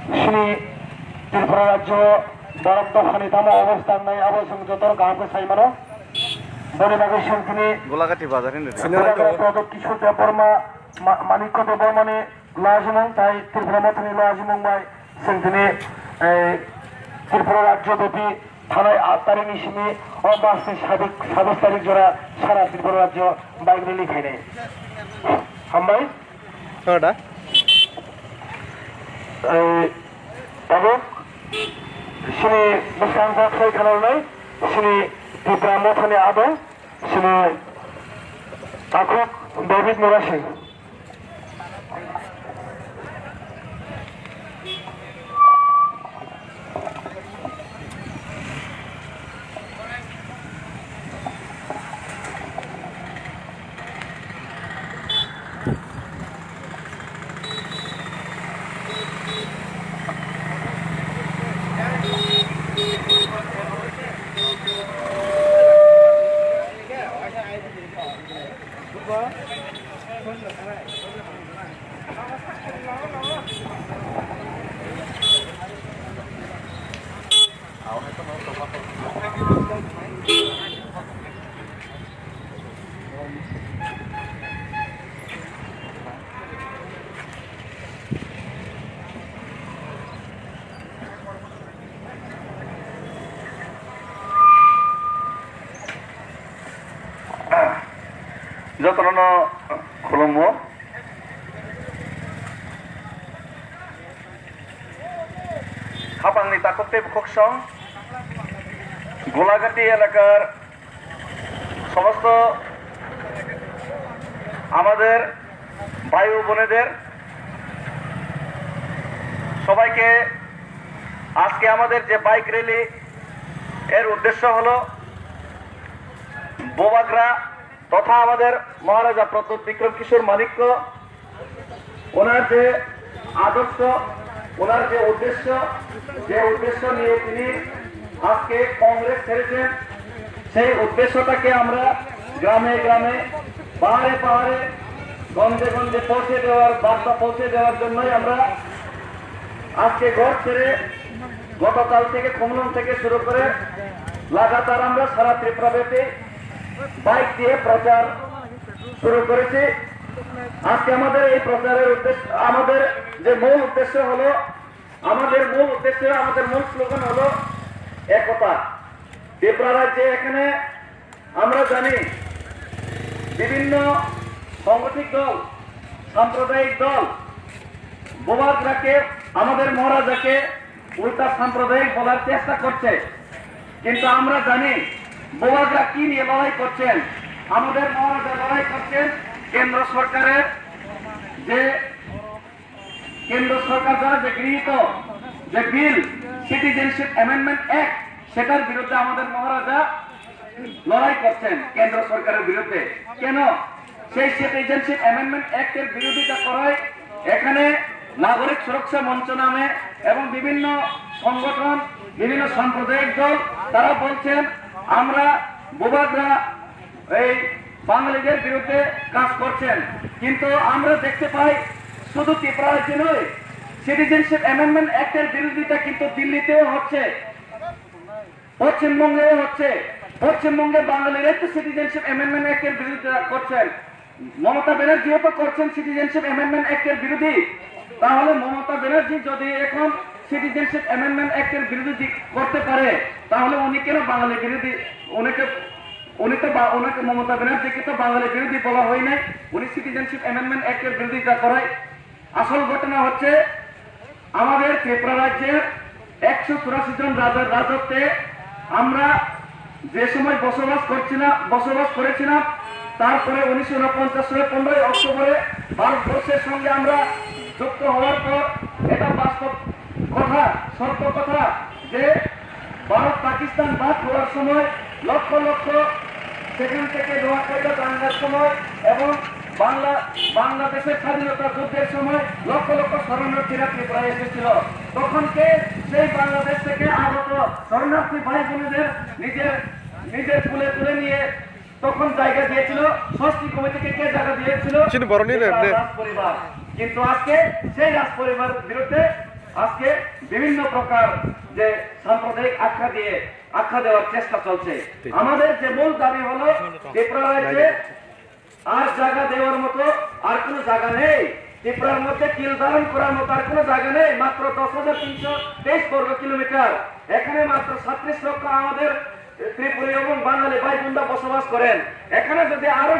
श्री त्रिपुरा राज्य बरम दफानि दामा अवस्थान नाय आबसं जतर गाहाम साइमानो बनेबागै संखिनि गोलाघाटी बाजार होनो प्रदक किशोर देवबर्मा मानिक्य देवबर्मानि लाजिमं ताई त्रिपुरा मथनि लाजिमं बाय संखिनि त्रिपुरा राज्य ब्यापी थानाय 8 तारिखनि सिमि अ मासनि 27 तारिख जरा सारा त्रिपुरा राज्य बाइक रेली खायनाय हामबाय दा प्रदक सिनि बेसांजा खाय खालामनाय सिनि त्रिपुरा मथनि आदो सिनि आखुक डेभिड मुरासि যতন খুলুমো খাপাংনি তাকতে খকসং গোলাঘাটি এলাকার সমস্ত আমাদের ভাই ও বোনেদের সবাইকে আজকে আমাদের যে বাইক র্যালি এর উদ্দেশ্য হলো বোবাগরা তথা আমাদের মহারাজা প্রদ্যোৎ বিক্রম কিশোর মানিক্য ওনার যে আদর্শ ওনার যে উদ্দেশ্য নিয়ে তিনি আজকে কংগ্রেস ছেড়েছেন সেই উদ্দেশ্যটাকে আমরা গ্রামে গ্রামে পাহাড়ে পাহাড়ে গঞ্জে গঞ্জে পৌঁছে দেওয়ার বার্তা পৌঁছে দেওয়ার জন্যই আমরা আজকে ঘর ছেড়ে গতকাল থেকে খুমলুং থেকে শুরু করে লাগাতার আমরা সারা ত্রিপুরাব্যাপী বাইক দিয়ে প্রচার শুরু করেছি। আজকে আমাদের এই প্রচারের উদ্দেশ্য আমাদের মূল উদ্দেশ্য আমাদের মূল স্লোগান হলো একতা। ত্রিপুরা রাজ্যে এখানে আমরা জানি বিভিন্ন সাংগঠনিক দল সাম্প্রদায়িক দল বোবাগরাকে আমাদের মহারাজাকে উল্টা সাম্প্রদায়িক বলার চেষ্টা করছে, কিন্তু আমরা জানি বোবাগরা কি নিয়ে লড়াই করছেন। আমাদের মহারাজা লড়াই করছেন কেন্দ্র সরকার দ্বারা যে গৃহীত যে বিল সিটিজেনশিপ অ্যামেন্ডমেন্ট অ্যাক্ট সেটার বিরুদ্ধে আমাদের মহারাজা লড়াই করছেন কেন্দ্র সরকারের বিরুদ্ধে। কেন সেই সিটিজেনশিপ অ্যামেন্ডমেন্ট অ্যাক্টের বিরোধিতা করায় এখানে নাগরিক সুরক্ষা মঞ্চ নামে এবং বিভিন্ন সংগঠন বিভিন্ন সাম্প্রদায়িক দল তারা বলছেন আমরা বোবাগরা এই বাঙালিদের বিরুদ্ধে কাজ করছেন। কিন্তু আমরা দেখতে পাই শুধু ত্রিপুরা রাজ্যে নয়, সিটিজেনশিপ অ্যামেন্ডমেন্ট অ্যাক্টের বিরোধিতা কিন্তু দিল্লিতেও হচ্ছে, পশ্চিমবঙ্গেও হচ্ছে। পশ্চিমবঙ্গে বাঙালিরাই তো সিটিজেনশিপ অ্যামেন্ডমেন্ট অ্যাক্টের বিরোধিতা করছেন। মমতা ব্যানার্জিও তো করছেন সিটিজেনশিপ অ্যামেন্ডমেন্ট অ্যাক্টের বিরোধী। তাহলে মমতা ব্যানার্জি যদি এখন সিটিজেনশিপ অ্যামেন্ডমেন্ট অ্যাক্টের বিরোধী করতে পারে তাহলে উনি কেন বাঙালি বিরোধী? ওনাকে মমতা ব্যানার্জিকে তো বাঙালি বিরোধী বলা হয় নাই, উনি সিটিজেনশিপ অ্যামেন্ডমেন্ট অ্যাক্টের বিরোধিতা করায়। আসল ঘটনা হচ্ছে আমাদের ত্রিপুরা রাজ্যের 184 জন রাজার রাজত্বে আমরা যে সময় বসবাস করেছিলাম তারপরে 1949 সালে 15 অক্টোবরে ভারতবর্ষের সঙ্গে আমরা যুক্ত হওয়ার পর এটা বাস্তব কথা, সত্য কথা যে ভারত পাকিস্তান ভাগ হওয়ার সময় লক্ষ লক্ষ সেখান থেকে নোয়াখালীতে দাঙ্গার সময় এবং বাংলাদেশের স্বাধীনতা যুদ্ধের সময় লক্ষ লক্ষ শরণার্থীরা ত্রিপুরায় এসেছিল। তখন কে সেই বাংলাদেশ থেকে আগত শরণার্থী ভাই বোনেদের নিজের কুলে তুলে নিয়ে তখন জায়গা দিয়েছিল। ষষ্ঠী কমিটিকে কে জায়গা দিয়েছিল? রাজ পরিবার। কিন্তু আজকে সেই রাজ পরিবারের বিরুদ্ধে আজকে বিভিন্ন প্রকার যে সাম্প্রদায়িক আখ্যা দেওয়ার চেষ্টা চলছে। আমাদের যে মূল দাবি হলো ত্রিপুরা রাজ্যে আর জায়গা দেওয়ার মতো আর কোনো জায়গা নেই। ত্রিপুরার মধ্যে কিল ধারণ করার মতো আর কোনো জায়গা নেই। মাত্র 10,323 বর্গ কিলোমিটার, এখানে মাত্র 37 লক্ষ আমাদের ত্রিপুরী এবং বাঙালি ভাই বোনরা বসবাস করেন। এখানে যদি আরো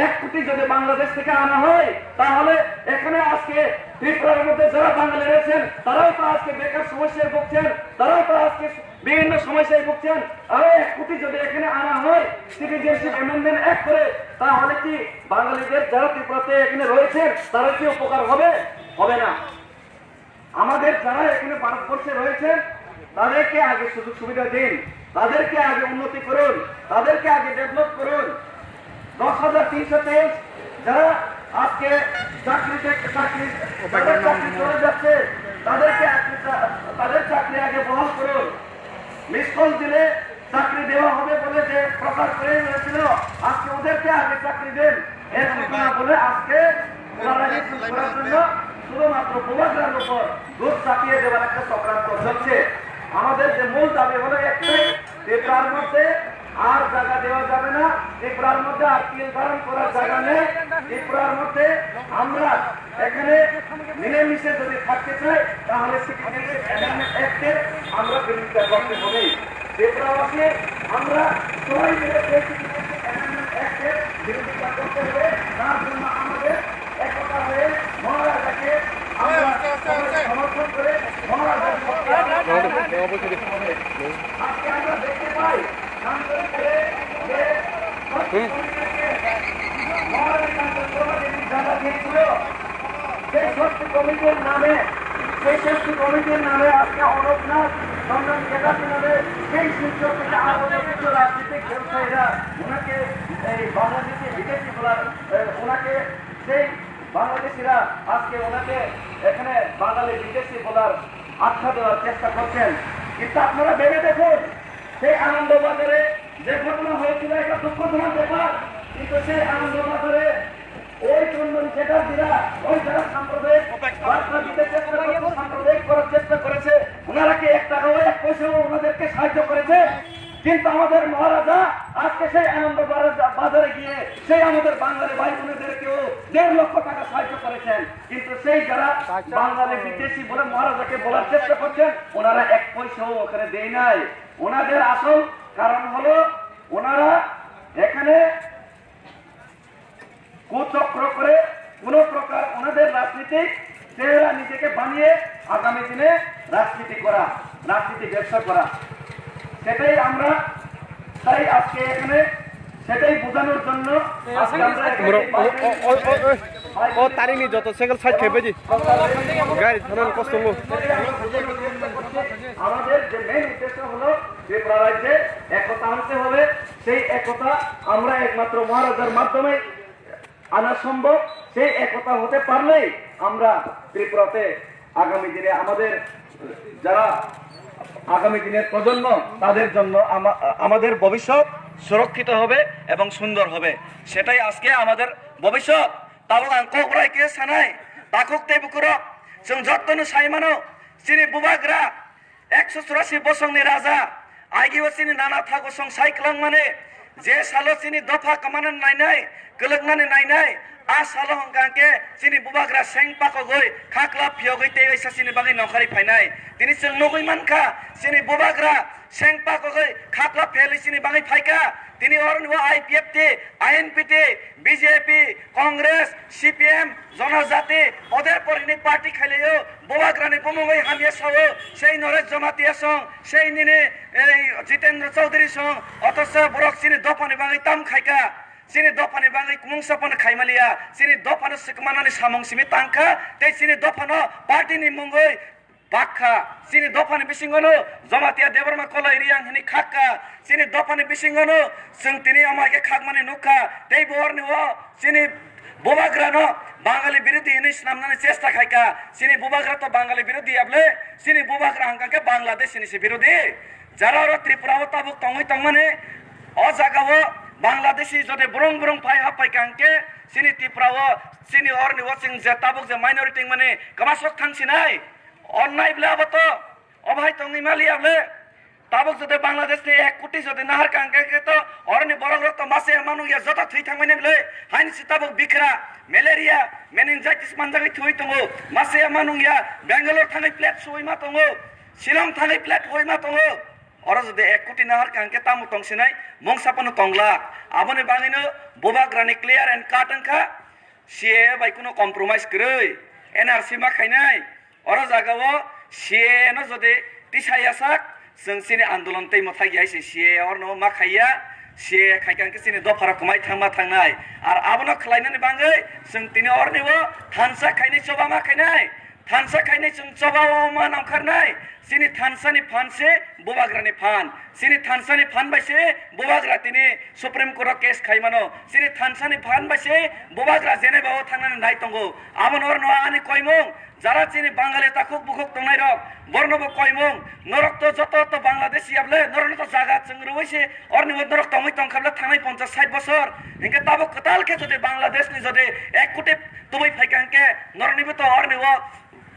1 কোটি যদি বাংলাদেশ থেকে আনা হয়, তাহলে এখানে আজকে ত্রিপুরার মধ্যে যারা বাঙালি রয়েছেন তারাও তো আজকে বেকার সমস্যায় ভুগছেন, তারাও তো আজকে বিভিন্ন সমস্যায় ভুগছেন। আরো 1 কোটি যদি এখানে আনা হয় সিটিজেনশিপ অ্যামেন্ডমেন্ট অ্যাক্ট করে, তাহলে কি বাঙালিদের যারা ত্রিপুরাতে এখানে রয়েছেন তারা কি উপকার হবে? হবে না। আমাদের যারা এখানে ভারতবর্ষে রয়েছেন তাদেরকে আগে সুযোগ সুবিধা দিন, তাদেরকে আগে উন্নতি করুন, তাদেরকে আগে ডেভেলপ করুন। 10,323 যারা আজকে চাকরি চলে যাচ্ছে তাদের চাকরি আগে বহাল করুন। মিস কল দিলে চাকরি দেওয়া হবে বলে যে প্রকাশ করে হয়েছিল, আজকে ওদেরকে আগে চাকরি দেন। এরকম না বলে আজকে করার জন্য শুধুমাত্র বোমাগ্রার উপর দুধ চাপিয়ে দেওয়ার একটা চক্রান্ত চলছে। আমাদের যে মূল দাবি হলো একটাই, ত্রিপুরার মধ্যে আর জায়গা দেওয়া যাবে না, ত্রিপুরার মধ্যে আর কিল ধারণ করার জায়গা নেই। ত্রিপুরার মধ্যে আমরা এখানে মিলেমিশে যদি থাকতে চাই তাহলে সিটিজেনশিপ অ্যামেন্ডমেন্ট অ্যাক্টের আমরা বিরোধিতা করতে হবে। ত্রিপুরাবাসী আমরা সবাই মিলে সিটিজেনশিপ অ্যামেন্ডমেন্ট অ্যাক্টের বিরোধিতা করতে হবে। তার জন্য আমাদের একতা হয়ে মহারাজাকে সমর্থন করে আজকে আমরা দেখতে পাই সেই শক্তি কমিটির নামে আজকে অনবনাথ চন্দন চ্যাটার্জি নামে সেই শিক্ষক থেকে আরো কিছু রাজনীতিক ব্যবসায়ীরা ওনাকে এই বাংলাদেশে বিদেশি বলার ওনাকে সেই বাংলাদেশিরা আজকে ওনাকে এখানে বাঙালি বিদেশি বলার আখ্যা দেওয়ার চেষ্টা করছেন। কিন্তু আপনারা ভেবে দেখুন, সেই আনন্দবাজারে যে ঘটনা হয়েছিল একটা দুঃখজনক ব্যাপার, কিন্তু সেই আনন্দবাজারে ওই চন্দন চ্যাটার্জিরা ওই যারা সাম্প্রদায়িক বার্তা দিতে চেষ্টা করেছে, সাম্প্রদায়িক করার চেষ্টা করেছে, ওনারা কি 1 টাকাও 1 পয়সাও ওনাদেরকে সাহায্য করেছে? কিন্তু আমাদের মহারাজা আজকে সেই আনন্দ বাজারে গিয়ে সেই আমাদের বাঙালি ভাই বোনেদেরকেও 1.5 লক্ষ টাকা সাহায্য করেছেন। কিন্তু সেই যারা বাঙালি বিদেশি বলে মহারাজাকে বলার চেষ্টা করছেন, ওনারা 1 পয়সাও ওখানে দেয় নাই। ওনাদের আসল কারণ হলো ওনারা এখানে কুচক্র করে কোন প্রকার ওনাদের রাজনীতিক চেহারা নিজেকে বানিয়ে আগামী দিনে রাজনীতি ব্যবসা করা, সেটাই আমরা তাই আজকে এখানে সেটাই বোঝানোর জন্য তারিনি যত সেকেল সাইড খেপেছি গাড়ি ধরার কষ্ট আমাদের যে মেন উদ্দেশ্য হলো ত্রিপুরা রাজ্যে একতা আনতে হবে। সেই একতা আমরা একমাত্র মহারাজার মাধ্যমে আনা সম্ভব। সেই একতা হতে পারলেই আমরা ত্রিপুরাতে আগামী দিনে আমাদের যারা আগামী দিনের প্রজন্ম তাদের জন্য আমাদের ভবিষ্যৎ সুরক্ষিত হবে এবং সুন্দর হবে। সেটাই আজকে আমাদের ভবিষ্যৎ। তাবো আঙ্করাইকে সানাই তাকুক তেবুকুরক जों जत्तनु साइमानो सिनि बुबाग्रा 184 बोसोंनि राजा आइगिवा सिनि नाना थागो सं साइक्लां माने जे सालो सिनि दफा कमाना नायनाय गलगनानि नायनाय आ सालो हंगाके सिनि बुबाग्रा सें पाको गय खाखला फियोगै ते ऐसा सिनि बागै नखरि फाइनाय तिनि जों नगै मानखा सिनि बुबाग्रा सें पाको गय खाखला फेलि सिनि बागै फाइका তিনি অরণিও IPFT INPT BJP Congress CPM জনজাতি ওদের পরিনি পার্টি খাইলেও বোবাগ্রানি বমুগৈ হামিয়ে সাও সেই নরেশ জমাতিয়া সং সেই নিনে জিতেন্দ্র চৌধুরী সং অথচ বরক সিনি দফানি বাঙাই তাম খাইকা সিনি দফানি বাঙাই কুমংসাপন খাইমালিয়া সিনি দফানো সিকমানানি সামং সিমি তাংখা তে সিনি দফানো পার্টিনি মুঙ্গৈ বাক্কা সিনি দফানি বিসিঙ্গনো জমাতিয়া দেবরমা কলা ইরিয়াং হিনি খাক্কা সিনি দফানি বিসিঙ্গনো जों তিনি আমাকে খাগমানি নুখা তেই বরনি ও সিনি বুবাগ্রানো বাঙালি বিরোধী হিনি নামনানি চেষ্টা খাইকা সিনি বুবাগ্রা তো বাঙালি বিরোধী আবলে সিনি বুবাগ্রা হাঙ্কাকে বাংলাদেশ সিনি বিরোধী যারা ত্রিপুরা তাবুক তংই তংমানে অ জাগাও বাংলাদেশি যদি বরং বরং ফাই হাপাই কাঙ্কে সিনি ত্রিপুরা সিনি অরনি ও সিং যে তাবুক যে মাইনরিটি মানে কমাসক থাংছিনাই অন্যায় বলে আবত অভাই তঙ্গি মালি আবলে তাবক যদি বাংলাদেশে 1 কোটি যদি নাহার কাঙ্কে তো অরনি বড় রক্ত মাসে মানু ইয়া যত থুই থাকবে নেবলে হাইনসি তাবক বিকরা ম্যালেরিয়া মেনিনজাইটিস মানজাগি থুই তঙ্গো মাসে মানু ইয়া বেঙ্গালোর থানায় প্লেট সই মা তঙ্গো শিলং থানায় প্লেট হই মা তঙ্গো অর যদি 1 কোটি নাহার কাঙ্কে তামু তংসিনাই মংসাপন তংলা আবনে বাঙিনো বোবাগ্রানি ক্লিয়ার এন্ড কাট অংখা সিএ বাই কোনো কম্প্রোমাইজ করই এনআরসি মা খাইনাই অর জাগাও সিএ ন যদি টিসাইয়াসাক जों सिनि आन्दोलन तै मथा गियाइसे सिए और न मा खाइया सिए खाइकांके सिनि दफारा कमाय थांमा थांनाय आर आबनो खलायनानै बाङै जों तिनि अरनिबो थानसा खाइनाय सभा मा खाइनाय थानसा खाइनाय जों सभा मा नामखारनाय सिनि थानसानि फानसे बोबाग्रानि फान सिनि थानसानि फान बायसे बोबाग्रा तिनि सुप्रीम कोर्ट केस खाइमानो सिनि थानसानि फान बायसे बोबाग्रा जेनेबाव थांनानै नाय तंगो आबन और न आनि कयमों যারা চিনি বাঙালি তাকুক বুকুক তংনাই রক বর্ণব কয়মুং নরক তো যত তো বাংলাদেশি আবলে নরন তো জায়গা চংরু হইছে অরনি নরক তংই তংখাবলে থানাই 50-60 বছর হেকে তাবো কতালকে যদি বাংলাদেশ নি যদি 1 কোটি তুই ফাইকাঙ্কে নরনিবো তো অরনি ও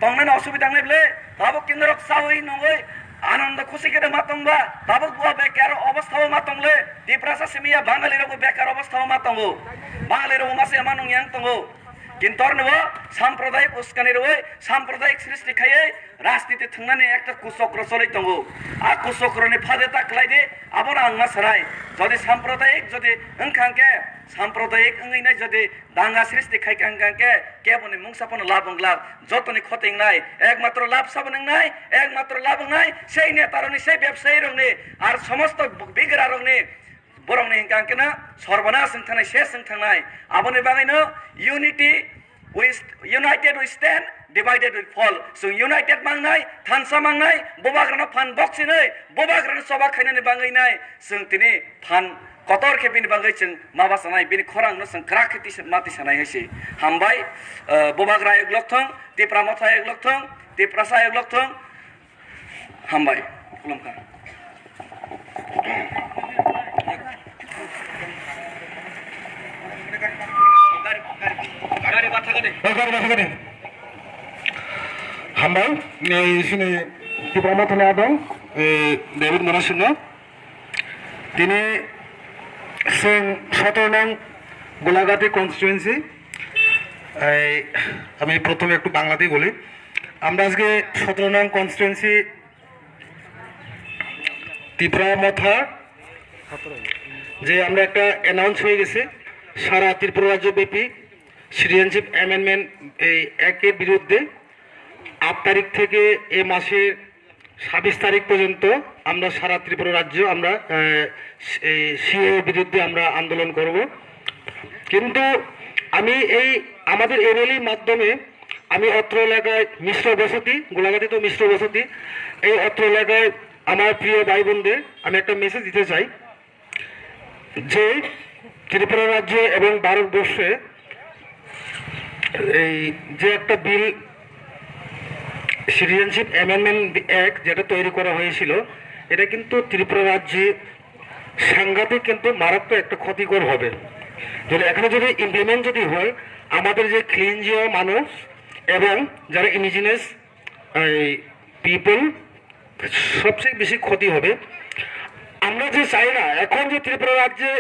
তংনাই অসুবিধা নাইবলে তাবো কিনরক সাউই নঙ্গই আনন্দ খুশি করে মাতংবা তাবো বুয়া বেকার অবস্থাও মাতংলে দিপ্রাসা সেমিয়া বাঙালি রব বেকার অবস্থাও মাতংগো বাঙালি রব মাসে মানুং ইয়াং তংগো কিন্তু অরনিবো সাম্প্রদায়িক উস্কানি রই সাম্প্রদায়িক সৃষ্টি খাইয়ে রাজনীতি থাংনানি একটা কুচক্র চলাই তঙ্গো আর কুচক্রনি ফাদে তাকলাইদে আবনা আংমা সারাই যদি সাম্প্রদায়িক যদি ওंखांके সাম্প্রদায়িক ওंगैनाय যদি দাঙ্গা সৃষ্টি খাইকাंके কেবনি মুংসাপন লাবংলাব যতনি খতেংনাই একমাত্র লাভ সাবনংনাই একমাত্র লাবংনাই সেই নেতারনি সেই ব্যবসায়ী রংনি আর সমস্ত বিগরা রংনি বরংনি ওंखांके না সর্বনাশ থানাই শেষ থানাই আবনি বাগাইনো unity United we stand, divided we fall. So united mangnai, thansa mangnai, bobagrana fan boxinai, bobagrana soba khainani bangainai, sung tini fan kotor ke bini bangai chung mabasanai bini khorang no sung krakiti mati sanai haisi. Hambai bobagra eglok thong, tipra motha eglok thong, tiprasa eglok thong. Hambai. Ulumka. হামবাই সিনি ত্রিপুরা থানা আদং David মরাসিংহ তিনি 17 নং Golaghati constituency আমি প্রথমে একটু বাংলাতেই বলি আমরা আজকে 17 নং কনস্টিটুয়েন্সি ত্রিপুরা মথা যে আমরা একটা অ্যানাউন্স হয়ে গেছে সারা ত্রিপুরা রাজ্যব্যাপী সিটিজেনশিপ অ্যামেন্ডমেন্ট এই একের বিরুদ্ধে 8 তারিখ থেকে এ মাসের 26 তারিখ পর্যন্ত আমরা সারা ত্রিপুরা রাজ্য আমরা সিএ বিরুদ্ধে আমরা আন্দোলন করব কিন্তু আমি এই আমাদের এই র্যালির মাধ্যমে আমি অত্র এলাকায় মিশ্র বসতি গোলাঘাটি তো মিশ্র বসতি এই অত্র এলাকায় আমার প্রিয় ভাই বোনদের আমি একটা মেসেজ দিতে চাই যে ত্রিপুরা রাজ্যে এবং ভারতবর্ষে এই যে একটা বিল সিটিজেনশিপ অ্যামেন্ডমেন্ট অ্যাক্ট যেটা তৈরি করা হয়েছিল এটা কিন্তু ত্রিপুরা রাজ্যে সাংঘাতিক কিন্তু মারাত্মক একটা ক্ষতিকর হবে যদি এখানে যদি ইমপ্লিমেন্ট যদি হয় আমাদের যে ক্লিনজিও মানুষ এবং যারা ইন্ডিজিনাস পিপল সবচেয়ে বেশি ক্ষতি হবে আমরা যে চাই না এখন যে ত্রিপুরা রাজ্যে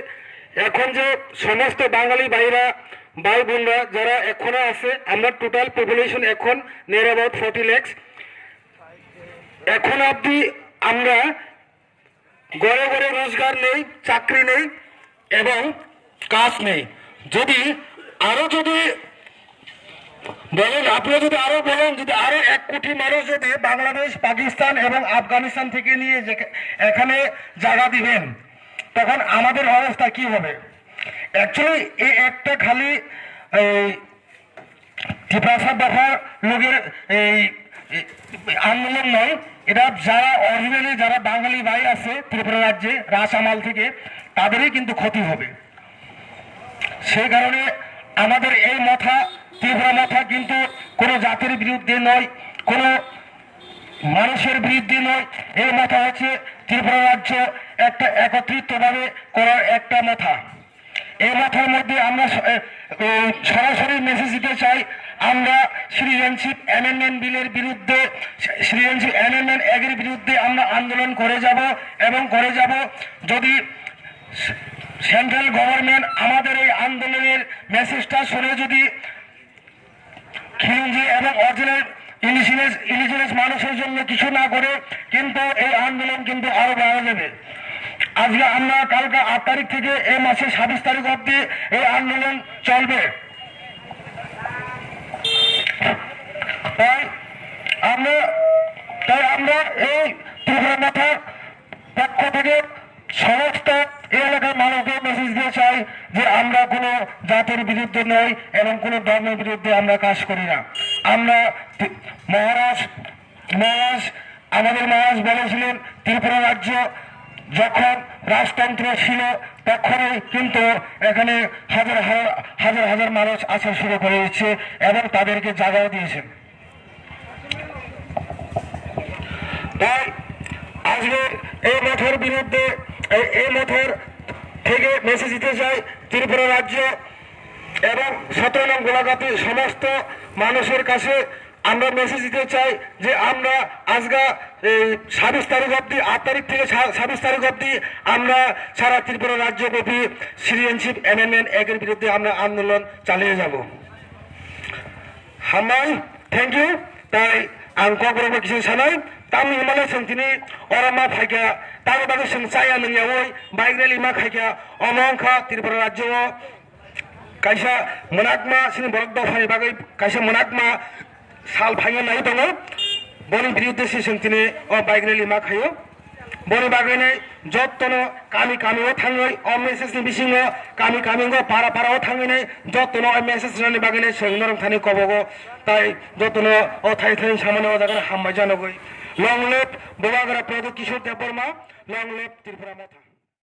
এখন যে সমস্ত বাঙালি ভাইরা ভাই বোনরা যারা এখনো আছে আমরা টোটাল পপুলেশন এখন নিয়ার অ্যাবাউট 40 লাখ এখন অবধি আমরা ঘরে ঘরে রোজগার নেই চাকরি নেই এবং কাজ নেই যদি আরো যদি বলেন আপনারা যদি আরো বলেন যদি আরো 1 কোটি মানুষ যদি বাংলাদেশ পাকিস্তান এবং আফগানিস্তান থেকে নিয়ে এখানে জায়গা দিবেন তখন আমাদের অবস্থা কি হবে অ্যাকচুয়ালি এই একটা খালি টিপ্রাসা দফার লোকের এই আন্দোলন নয় এটা যারা অরিজিনালি যারা বাঙালি ভাই আছে ত্রিপুরা রাজ্যে রাসামাল থেকে তাদেরই কিন্তু ক্ষতি হবে সেই কারণে আমাদের এই মাথা ত্রিপুরা মাথা কিন্তু কোনো জাতির বিরুদ্ধে নয় কোনো মানুষের বিরুদ্ধে নয় এই মাথা হচ্ছে ত্রিপুরা রাজ্য একটা একত্রিতভাবে করার একটা মাথা এই মাথার মধ্যে আমরা সরাসরি মেসেজ দিতে চাই আমরা সিটিজেনশিপ অ্যামেন্ডমেন্ট বিলের বিরুদ্ধে, সিটিজেনশিপ অ্যামেন্ডমেন্ট অ্যাক্টের বিরুদ্ধে আমরা আন্দোলন করে যাব এবং করে যাব যদি সেন্ট্রাল গভর্নমেন্ট আমাদের এই আন্দোলনের মেসেজটা শুনে যদি খিলঞ্জি এবং অরিজিনাল ইন্ডিজিনাস মানুষের জন্য কিছু না করে, কিন্তু এই আন্দোলন কিন্তু আরো বাড়া যাবে। আজকে আমরা কালকে 8 তারিখ থেকে এই মাসের 26 তারিখ অবধি এই আন্দোলন চলবে। তাই আমরা এই ত্রিপুরা মাথার পক্ষ থেকে সমস্ত এই এলাকার মানুষদের মেসেজ দিয়ে চাই যে আমরা কোনো জাতির বিরুদ্ধে নই এবং কোনো ধর্মের বিরুদ্ধে আমরা কাজ করি না। আমরা আমাদের মহারাজ বলেছিলেন ত্রিপুরা রাজ্য যখন রাজতন্ত্র ছিল তখনই কিন্তু এখানে হাজার হাজার মানুষ আসা শুরু করে দিচ্ছে এবং তাদেরকে জায়গাও দিয়েছেন। তাই আজকে এই মঠের বিরুদ্ধে, এই মঠের থেকে মেসেজ দিতে চাই ত্রিপুরা রাজ্য এবং 17 নং গোলাঘাটে সমস্ত মানুষের কাছে আমরা মেসেজ দিতে চাই যে আমরা আজকে 26 তারিখ অবধি, 8 তারিখ থেকে 26 তারিখ অবধি আমরা সারা ত্রিপুরা রাজ্যব্যাপী সিটিজেনশিপ অ্যামেন্ডমেন্ট অ্যাক্টের বিরুদ্ধে আমরা আন্দোলন চালিয়ে যাব। হামাই থ্যাংক ইউ। তাই आं क'क्राझार किसी सानाय ताम हिमालय संतिनि अरमा फाइका ताम बागै संसाया नंयावै बाइक रैली मा खाइका अमंखा त्रिपुरा राज्य कायसा मोनाकमा सिनि बरक दफानि बागै कायसा मोनाकमा साल फाइया नाय दङ बनि बिरुद्ध संतिनि बाइक रैली मा खायो बनि बागैनै जत्तनो कामी कामीओ थाङै मेसेजनि बिसिङो कामी कामीङो पारा पाराओ थाङैनै जत्तनो मेसेज रनि बागैनै सोंनोरं थानि कबगो ताई जत्तनो थाइ थाइ सामानो जागोन हामबाय जानोगै लंग लिभ बबाग्रा प्रदीप किशोर देबबर्मा लंग लिभ त्रिपुरा माथा।